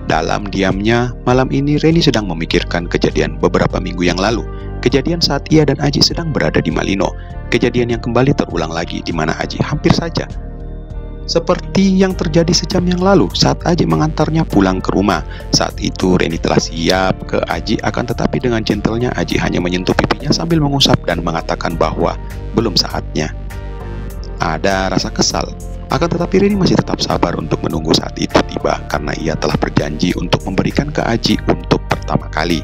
Dalam diamnya, malam ini Reni sedang memikirkan kejadian beberapa minggu yang lalu. Kejadian saat ia dan Aji sedang berada di Malino. Kejadian yang kembali terulang lagi di mana Aji hampir saja seperti yang terjadi sejam yang lalu saat Aji mengantarnya pulang ke rumah. Saat itu Reni telah siap ke Aji, akan tetapi dengan gentlenya Aji hanya menyentuh pipinya sambil mengusap dan mengatakan bahwa belum saatnya. Ada rasa kesal, akan tetapi Reni masih tetap sabar untuk menunggu saat itu tiba karena ia telah berjanji untuk memberikan ke Aji untuk pertama kali.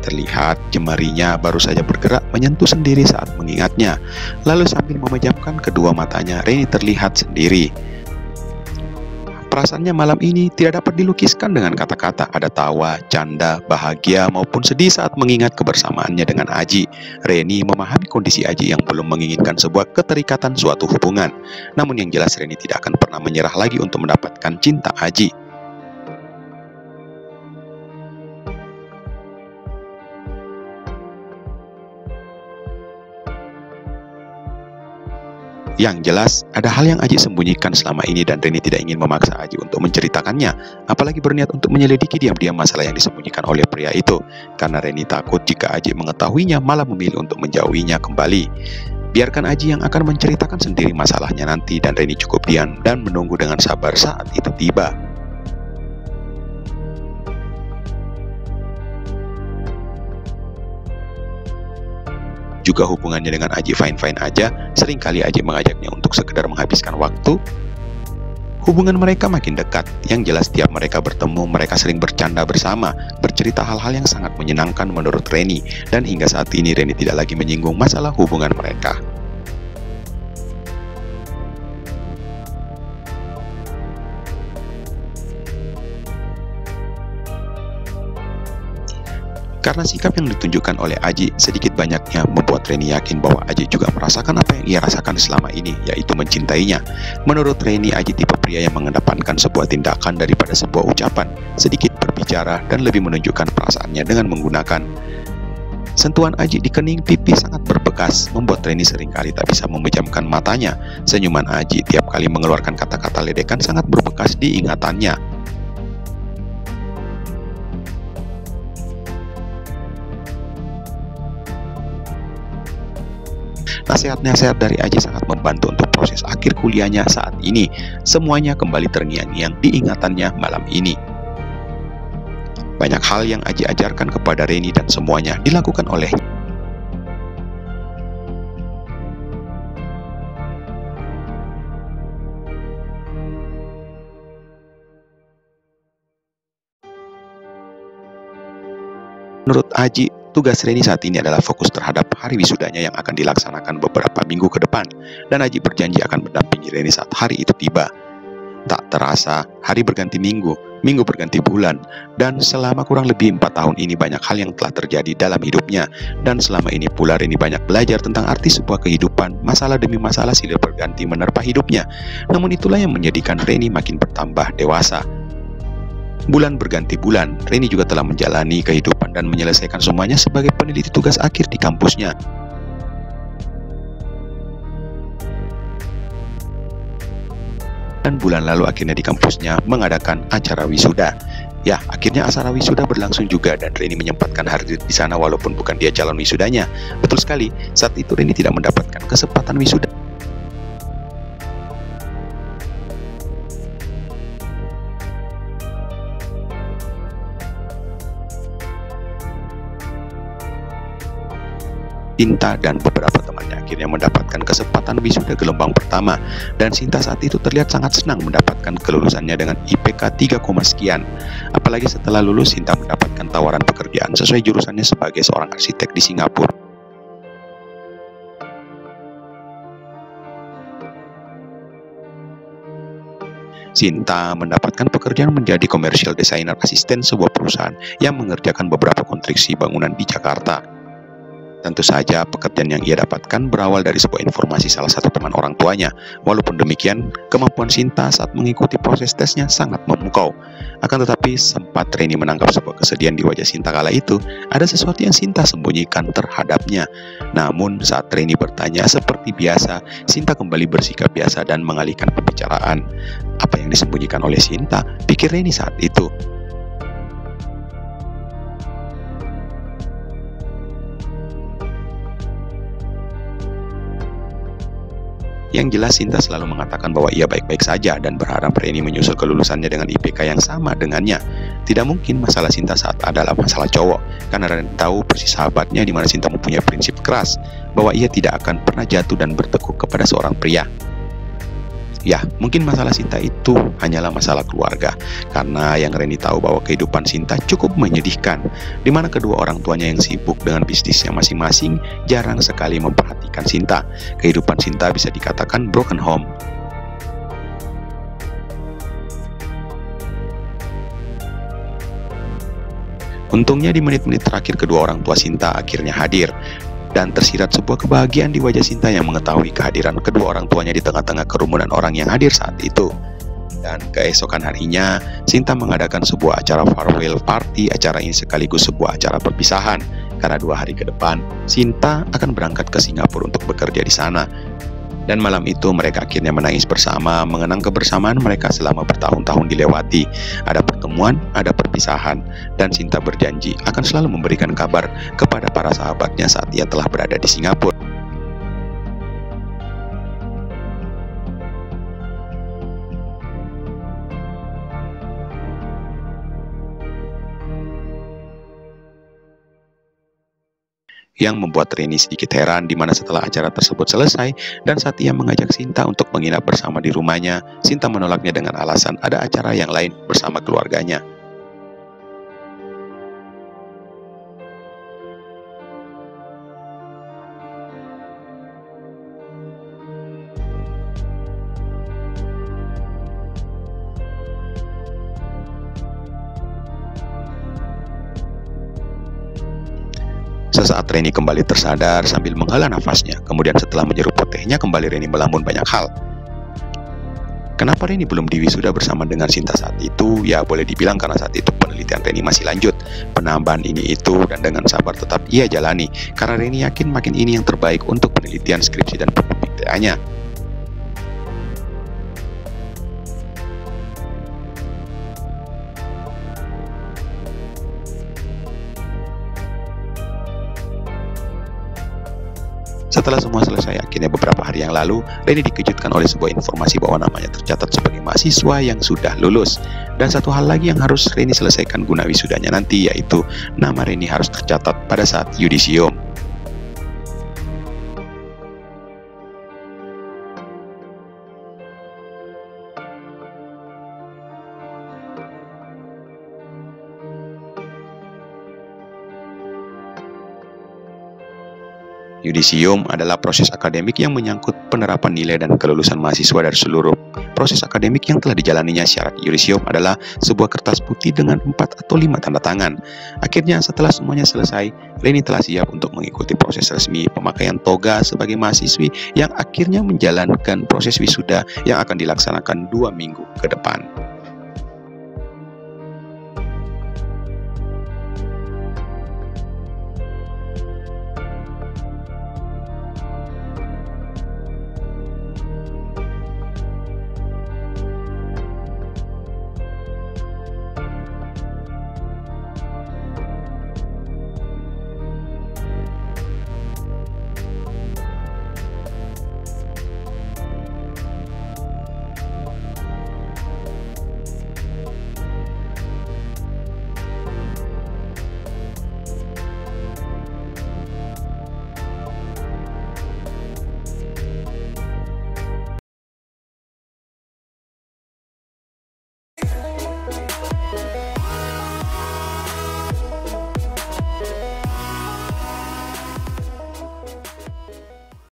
Terlihat jemarinya baru saja bergerak menyentuh sendiri saat mengingatnya. Lalu sambil memejamkan kedua matanya, Reni terlihat sendiri. Perasaannya malam ini tidak dapat dilukiskan dengan kata-kata. Ada tawa, canda, bahagia maupun sedih saat mengingat kebersamaannya dengan Aji. Reni memahami kondisi Aji yang belum menginginkan sebuah keterikatan suatu hubungan. Namun yang jelas Reni tidak akan pernah menyerah lagi untuk mendapatkan cinta Aji. Yang jelas, ada hal yang Aji sembunyikan selama ini dan Reni tidak ingin memaksa Aji untuk menceritakannya, apalagi berniat untuk menyelidiki diam-diam masalah yang disembunyikan oleh pria itu, karena Reni takut jika Aji mengetahuinya malah memilih untuk menjauhinya kembali. Biarkan Aji yang akan menceritakan sendiri masalahnya nanti dan Reni cukup diam dan menunggu dengan sabar saat itu tiba. Juga hubungannya dengan Aji fine-fine aja, seringkali Aji mengajaknya untuk sekedar menghabiskan waktu. Hubungan mereka makin dekat, yang jelas tiap mereka bertemu, mereka sering bercanda bersama, bercerita hal-hal yang sangat menyenangkan menurut Reni, dan hingga saat ini Reni tidak lagi menyinggung masalah hubungan mereka. Karena sikap yang ditunjukkan oleh Aji sedikit banyaknya membuat Reni yakin bahwa Aji juga merasakan apa yang ia rasakan selama ini, yaitu mencintainya. Menurut Reni, Aji tipe pria yang mengedepankan sebuah tindakan daripada sebuah ucapan, sedikit berbicara dan lebih menunjukkan perasaannya dengan menggunakan sentuhan Aji di kening pipi sangat berbekas, membuat Reni seringkali tak bisa memejamkan matanya. Senyuman Aji tiap kali mengeluarkan kata-kata ledekan sangat berbekas di ingatannya. Nasihat-nasihat dari Aji sangat membantu untuk proses akhir kuliahnya saat ini. Semuanya kembali terngiang-ngiang di ingatannya malam ini. Banyak hal yang Aji ajarkan kepada Reni dan semuanya dilakukan olehnya. Menurut Aji, tugas Reni saat ini adalah fokus terhadap hari wisudanya yang akan dilaksanakan beberapa minggu ke depan, dan Aji berjanji akan mendampingi Reni saat hari itu tiba. Tak terasa, hari berganti minggu, minggu berganti bulan, dan selama kurang lebih 4 tahun ini banyak hal yang telah terjadi dalam hidupnya, dan selama ini pula Reni banyak belajar tentang arti sebuah kehidupan. Masalah demi masalah silih berganti menerpa hidupnya, namun itulah yang menjadikan Reni makin bertambah dewasa. Bulan berganti bulan, Reni juga telah menjalani kehidupan dan menyelesaikan semuanya sebagai peneliti tugas akhir di kampusnya. Dan bulan lalu akhirnya di kampusnya mengadakan acara wisuda. Ya, akhirnya acara wisuda berlangsung juga dan Reni menyempatkan hadir di sana walaupun bukan dia calon wisudanya. Betul sekali, saat itu Reni tidak mendapatkan kesempatan wisuda. Sinta dan beberapa temannya akhirnya mendapatkan kesempatan wisuda gelombang pertama, dan Sinta saat itu terlihat sangat senang mendapatkan kelulusannya dengan IPK 3, sekian. Apalagi setelah lulus, Sinta mendapatkan tawaran pekerjaan sesuai jurusannya sebagai seorang arsitek di Singapura. Sinta mendapatkan pekerjaan menjadi commercial designer asisten sebuah perusahaan yang mengerjakan beberapa konstruksi bangunan di Jakarta. Tentu saja pekerjaan yang ia dapatkan berawal dari sebuah informasi salah satu teman orang tuanya. Walaupun demikian, kemampuan Sinta saat mengikuti proses tesnya sangat memukau. Akan tetapi, sempat Reni menangkap sebuah kesedihan di wajah Sinta kala itu, ada sesuatu yang Sinta sembunyikan terhadapnya. Namun, saat Reni bertanya seperti biasa, Sinta kembali bersikap biasa dan mengalihkan pembicaraan. Apa yang disembunyikan oleh Sinta, pikir Reni saat itu. Yang jelas Sinta selalu mengatakan bahwa ia baik-baik saja dan berharap Reni menyusul kelulusannya dengan IPK yang sama dengannya. Tidak mungkin masalah Sinta saat adalah masalah cowok, karena Reni tahu persis sahabatnya di mana Sinta mempunyai prinsip keras bahwa ia tidak akan pernah jatuh dan bertekuk kepada seorang pria. Ya, mungkin masalah Sinta itu hanyalah masalah keluarga, karena yang Reni tahu bahwa kehidupan Sinta cukup menyedihkan, di mana kedua orang tuanya yang sibuk dengan bisnisnya masing-masing jarang sekali memperhatikan Sinta. Kehidupan Sinta bisa dikatakan broken home. Untungnya di menit-menit terakhir kedua orang tua Sinta akhirnya hadir, dan tersirat sebuah kebahagiaan di wajah Sinta yang mengetahui kehadiran kedua orang tuanya di tengah-tengah kerumunan orang yang hadir saat itu. Dan keesokan harinya, Sinta mengadakan sebuah acara farewell party. Acara ini sekaligus sebuah acara perpisahan, karena 2 hari ke depan, Sinta akan berangkat ke Singapura untuk bekerja di sana. Dan malam itu mereka akhirnya menangis bersama, mengenang kebersamaan mereka selama bertahun-tahun dilewati. Ada pertemuan, ada perpisahan, dan Sinta berjanji akan selalu memberikan kabar kepada para sahabatnya saat ia telah berada di Singapura. Yang membuat Reni sedikit heran di mana setelah acara tersebut selesai dan saat ia mengajak Sinta untuk menginap bersama di rumahnya, Sinta menolaknya dengan alasan ada acara yang lain bersama keluarganya. Sesaat Reni kembali tersadar sambil menghela nafasnya. Kemudian setelah menyeruput tehnya, kembali Reni melamun banyak hal. Kenapa Reni belum diwisuda bersama dengan Sinta saat itu? Ya boleh dibilang karena saat itu penelitian Reni masih lanjut. Penambahan ini itu dan dengan sabar tetap ia jalani. Karena Reni yakin makin ini yang terbaik untuk penelitian skripsi dan penerbit TA-nya. Setelah semua selesai, akhirnya beberapa hari yang lalu, Reni dikejutkan oleh sebuah informasi bahwa namanya tercatat sebagai mahasiswa yang sudah lulus. Dan satu hal lagi yang harus Reni selesaikan guna wisudanya nanti, yaitu nama Reni harus tercatat pada saat yudisium. Yudisium adalah proses akademik yang menyangkut penerapan nilai dan kelulusan mahasiswa dari seluruh proses akademik yang telah dijalaninya. Syarat yudisium adalah sebuah kertas putih dengan 4 atau 5 tanda tangan. Akhirnya setelah semuanya selesai, Reni telah siap untuk mengikuti proses resmi pemakaian toga sebagai mahasiswi yang akhirnya menjalankan proses wisuda yang akan dilaksanakan 2 minggu ke depan.